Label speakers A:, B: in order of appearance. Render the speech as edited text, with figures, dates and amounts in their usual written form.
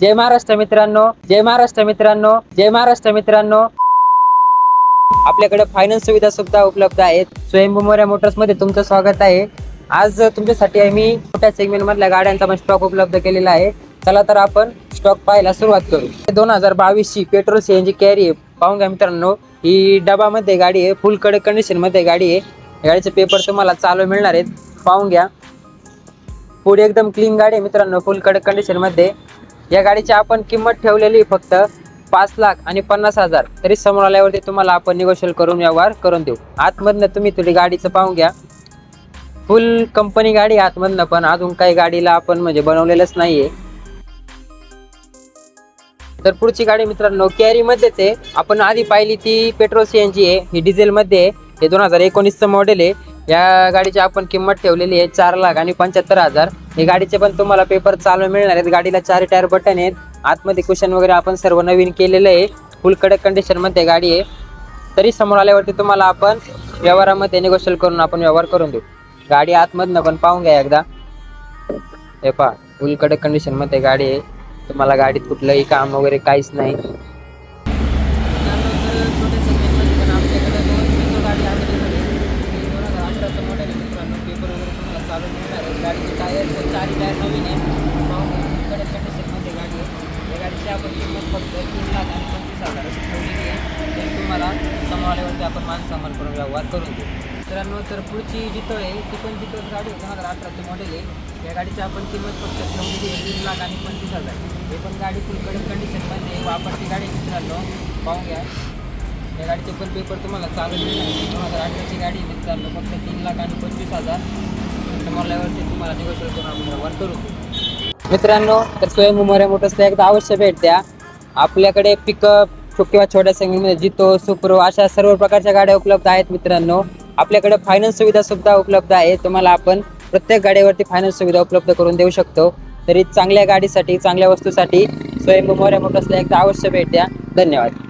A: जय महाराष्ट्र मित्रांनो, जय महाराष्ट्र मित्रांनो, जय महाराष्ट्र मित्रांनो. आपल्याकडे फायनान्स सुविधा सुद्धा उपलब्ध आहेत. स्वयंभू मोरया मोटर्स मध्ये तुमचं स्वागत आहे. आज तुमच्यासाठी आम्ही मोठ्या सेगमेंट मधल्या गाड्यांचा पण स्टॉक उपलब्ध केलेला आहे. चला तर आपण स्टॉक पाहायला सुरुवात करू. 2022 ची पेट्रोल सीएनजी कॅरी पाहून घ्या मित्रांनो. ही डबामध्ये गाडी आहे, फुल कडक कंडिशन मध्ये गाडी आहे. गाडीचे पेपर तुम्हाला चालू मिळणार आहेत, पाहून घ्या. पुढे एकदम क्लीन गाडी आहे मित्रांनो, फुल कडक कंडिशन मध्ये. या गाडीची आपण किंमत ठेवलेली फक्त 5,50,000. तरी समोर आल्यावरती तुम्हाला आपण निगोशिएट करून व्यवहार करून देऊ. आतमधनं तुम्ही थोडी गाडीचं पाहून घ्या. फुल कंपनी गाडी आतमधनं, पण अजून काही गाडीला आपण म्हणजे बनवलेलंच नाहीये. तर पुढची गाडी मित्रांनो कॅरी मध्येच आहे. आपण आधी पाहिली ती पेट्रोल सीएनजी आहे, ही डिझेल मध्ये आहे. हे 2019चं मॉडेल आहे. या गाडीची आपण किंमत ठेवलेली आहे 4,75,000. हे गाडीचे पण तुम्हाला पेपर चालू मिळणार आहेत. गाडीला 4 टायर बटन आहेत. आतमध्ये कुशन वगैरे आपण सर्व नवीन केलेलं आहे. फुल कडक कंडिशन मध्ये गाडी आहे. तरी समोर आल्यावरती तुम्हाला आपण व्यवहारामध्ये निगोशिएट करून आपण व्यवहार करून देऊ. गाडी आतमधनं पण पाहून घ्या एकदा. हे पहा, फुल कडक कंडिशन मध्ये गाडी आहे. तुम्हाला गाडीत कुठलंही काम वगैरे काहीच नाही. गाडीचे टायर 4 टायर नवीन आहे. कडक कंडिशनमध्ये गाडी आहे. या गाडीची आपण किंमत फक्त 3,25,000 अशी ठेवलेली आहे. तर तुम्हाला समोर आल्यावरती आपण मान सन्मान करून व्यवहार करून देऊ मित्रांनो. तर पुढची जितो आहे ती पण जितोच गाडी 2018चं मॉडेल आहे. या गाडीची आपण किंमत फक्त ठेवलेली आहे 3,25,000. हे पण गाडी फुल कडक कंडिशनमध्ये वापरती गाडी मित्रांनो, पाहून घ्या. या गाडीचे पण पेपर तुम्हाला चालू मिळणार. 2018ची गाडी मित्रांनो, फक्त 3,25,000. तुम्हाला निगोशिएट करून आपण व्यवहार करू मित्रांनो. तर स्वयंभू मोरया मोटर्सला एकदा अवश्य भेट द्या. आपल्याकडे पिकअप किंवा छोट्या सेगमेंटमध्ये जितो, सुप्रो अशा सर्व प्रकारच्या गाड्या उपलब्ध आहेत मित्रांनो. आपल्याकडे फायनान्स सुविधा सुद्धा उपलब्ध आहे. तुम्हाला आपण प्रत्येक गाडीवरती फायनान्स सुविधा उपलब्ध करून देऊ शकतो. तरी चांगल्या गाडीसाठी, चांगल्या वस्तूसाठी स्वयंभू मोरया मोटर्सला एकदा अवश्य भेट द्या. धन्यवाद.